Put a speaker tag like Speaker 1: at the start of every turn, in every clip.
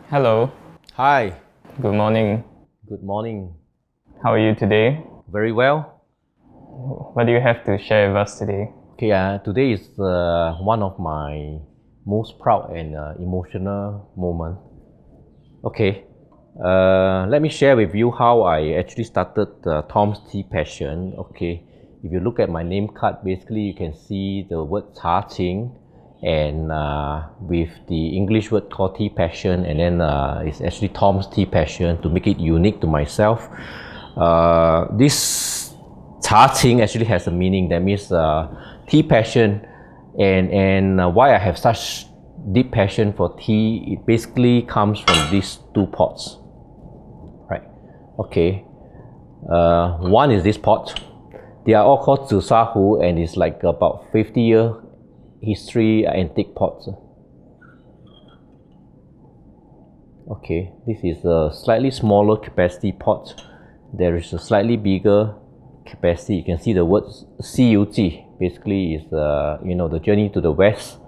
Speaker 1: Hello,
Speaker 2: Hi,
Speaker 1: good morning.
Speaker 2: good morning.
Speaker 1: How are you today?
Speaker 2: Very well.
Speaker 1: What do you have to share with us today?
Speaker 2: Okay, today is one of my most proud and emotional moment. Okay, let me share with you how I actually started Tom's Tea Passion. Okay, if you look at my name card, basically you can see the word Cha Qing and with the English word called Tea Passion, and then it's actually Tom's Tea Passion to make it unique to myself. This Cha Qing actually has a meaning that means tea passion, and why I have such deep passion for tea, it basically comes from these two pots, right? Okay, one is this pot. They are all called Chaozhou, and it's like about 50-year history antique pots. Okay, this is a slightly smaller capacity pot. There is a slightly bigger capacity. You can see the word CUG basically is the journey to the west,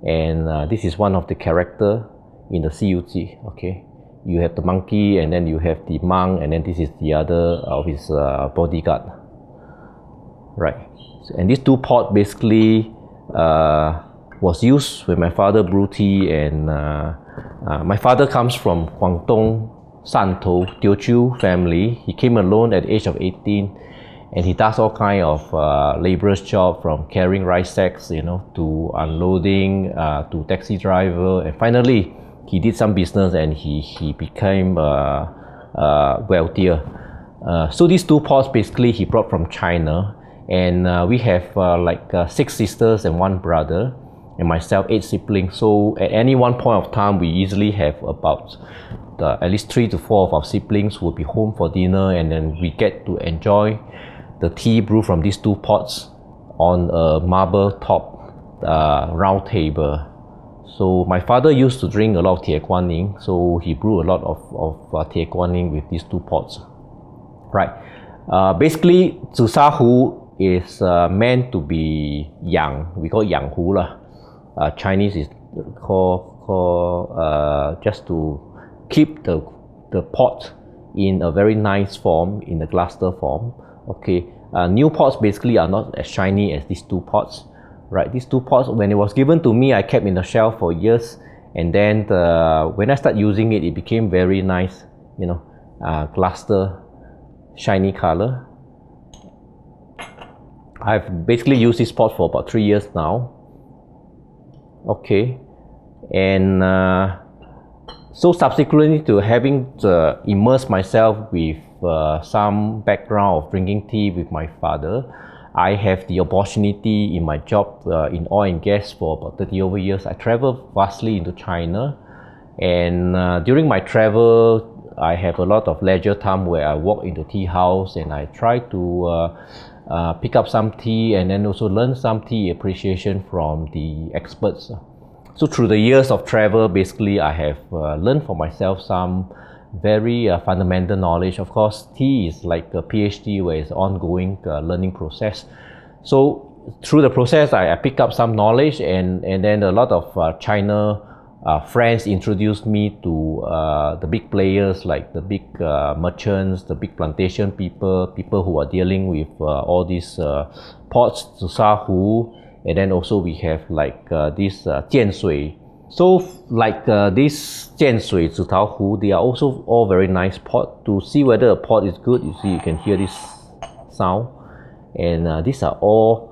Speaker 2: and this is one of the character in the CUG. Okay, you have the monkey, and then you have the monk, and then this is the other of his bodyguard, right? And these two pot basically was used when my father brewed tea, and my father comes from Guangdong Teochew family. He came alone at the age of 18, and he does all kind of laborers job, from carrying rice sacks, to unloading, to taxi driver, and finally he did some business and he became wealthier. So these two pots basically he brought from China, and we have 6 sisters and 1 brother, and myself 8 siblings. So at any one point of time we easily have about at least 3 to 4 of our siblings who will be home for dinner, and then we get to enjoy the tea brewed from these two pots on a marble top round table. So my father used to drink a lot of Teochew, so he brewed a lot of Teochew with these two pots, right? Basically, Chaozhou is meant to be yang. We call yang hu lah. Chinese is called just to keep the pot in a very nice form, in a cluster form. Okay, new pots basically are not as shiny as these two pots, right? These two pots, when it was given to me, I kept in the shelf for years, and then when I started using it, it became very nice, cluster, shiny color. I've basically used this pot for about 3 years now. Okay, and so subsequently to having immersed myself with some background of drinking tea with my father, I have the opportunity in my job in oil and gas for about 30 over years. I travel vastly into China, and during my travel I have a lot of leisure time where I walk into tea house and I try to pick up some tea, and then also learn some tea appreciation from the experts. So through the years of travel, basically I have learned for myself some very fundamental knowledge. Of course, tea is like a PhD where it's ongoing learning process. So through the process, I pick up some knowledge, and then a lot of China friends introduced me to the big players, like the big merchants, the big plantation people who are dealing with all these pots, Chaozhou, and then also we have this jianshui. So this jianshui, Chaozhou, they are also all very nice pot. To see whether a pot is good, you can hear this sound, and these are all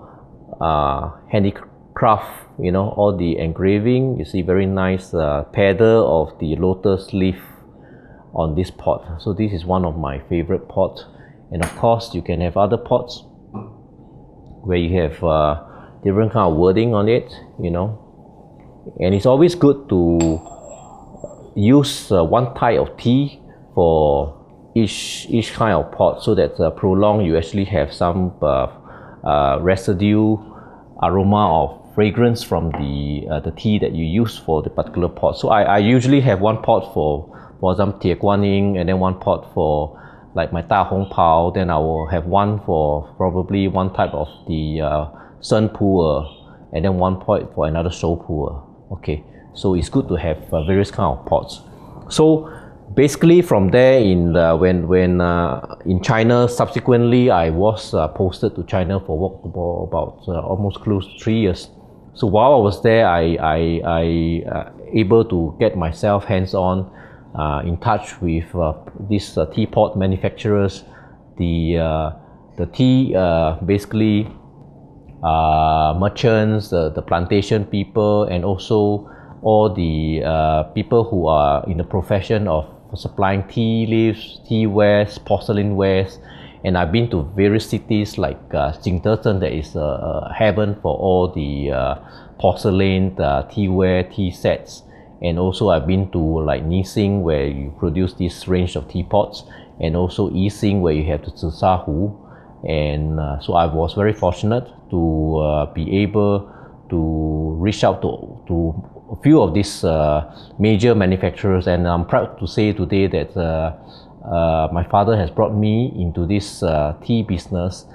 Speaker 2: handicraft, all the engraving. You see very nice petal of the lotus leaf on this pot. So this is one of my favorite pots, and of course you can have other pots where you have different kind of wording on it, and it's always good to use one type of tea for each kind of pot, so that prolong you actually have some residue aroma of fragrance from the tea that you use for the particular pot. So I usually have one pot for some Teochew, and then one pot for like my Da Hong Pao. Then I will have one for probably one type of the Sun Pu'er, and then one pot for another Shou Pu'er. Okay, so it's good to have various kind of pots. So basically from there, when in China, subsequently I was posted to China for work for about almost close to 3 years. So while I was there, I able to get myself hands-on in touch with these teapot manufacturers, the tea basically merchants, the plantation people, and also all the people who are in the profession of supplying tea leaves, tea wares, porcelain wares. And I've been to various cities like Jingdezhen, that is a heaven for all the porcelain, teaware, tea sets. And also I've been to like Nising, where you produce this range of teapots, and also Yixing, where you have the Chaozhou. And so I was very fortunate to be able to reach out to a few of these major manufacturers, and I'm proud to say today that my father has brought me into this tea business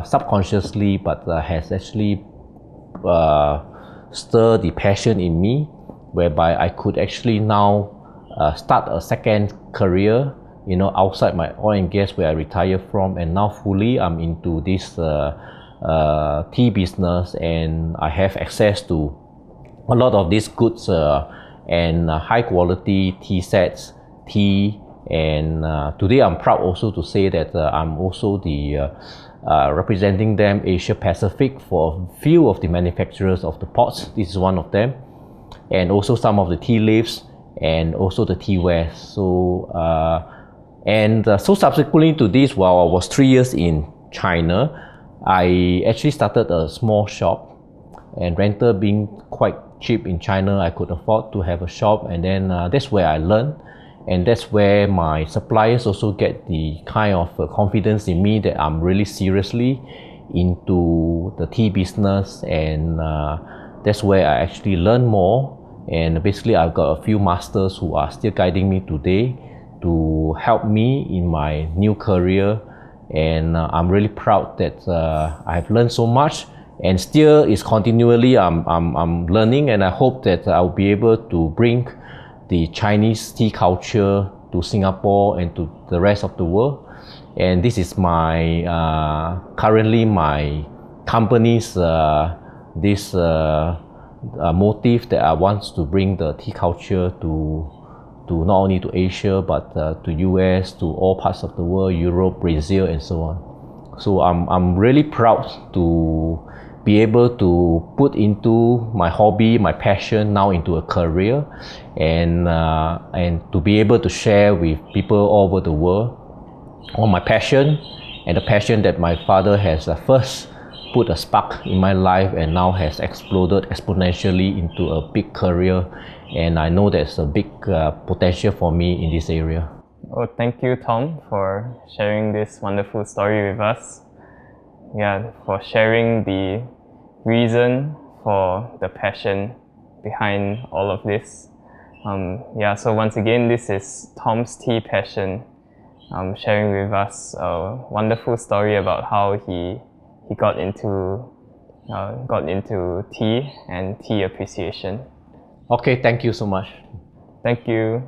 Speaker 2: subconsciously, but has actually stirred the passion in me, whereby I could actually now start a second career, you know, outside my oil and gas where I retired from, and now fully I'm into this tea business, and I have access to a lot of these goods and high quality tea sets, tea. And today I'm proud also to say that I'm also the representing them Asia Pacific for a few of the manufacturers of the pots. This is one of them, and also some of the tea leaves, and also the tea wares. So so subsequently to this, while I was 3 years in China, I actually started a small shop, and rental being quite cheap in China, I could afford to have a shop. And then that's where I learned, and that's where my suppliers also get the kind of confidence in me that I'm really seriously into the tea business. And that's where I actually learn more. And basically I've got a few masters who are still guiding me today to help me in my new career. And I'm really proud that I've learned so much, and still is continually I'm learning, and I hope that I'll be able to bring the Chinese tea culture to Singapore and to the rest of the world. And this is my currently my company's this motive, that I want to bring the tea culture to not only to Asia, but to US, to all parts of the world, Europe, Brazil, and so on. So I'm really proud to be able to put into my hobby, my passion, now into a career, and to be able to share with people all over the world on my passion, and the passion that my father has first put a spark in my life, and now has exploded exponentially into a big career. And I know there's a big potential for me in this area.
Speaker 1: Oh, thank you, Tom, for sharing this wonderful story with us. Yeah, for sharing the reason for the passion behind all of this. Yeah, so once again, this is Tom's Tea Passion, sharing with us a wonderful story about how he got into tea and tea appreciation.
Speaker 2: Okay, thank you so much.
Speaker 1: Thank you.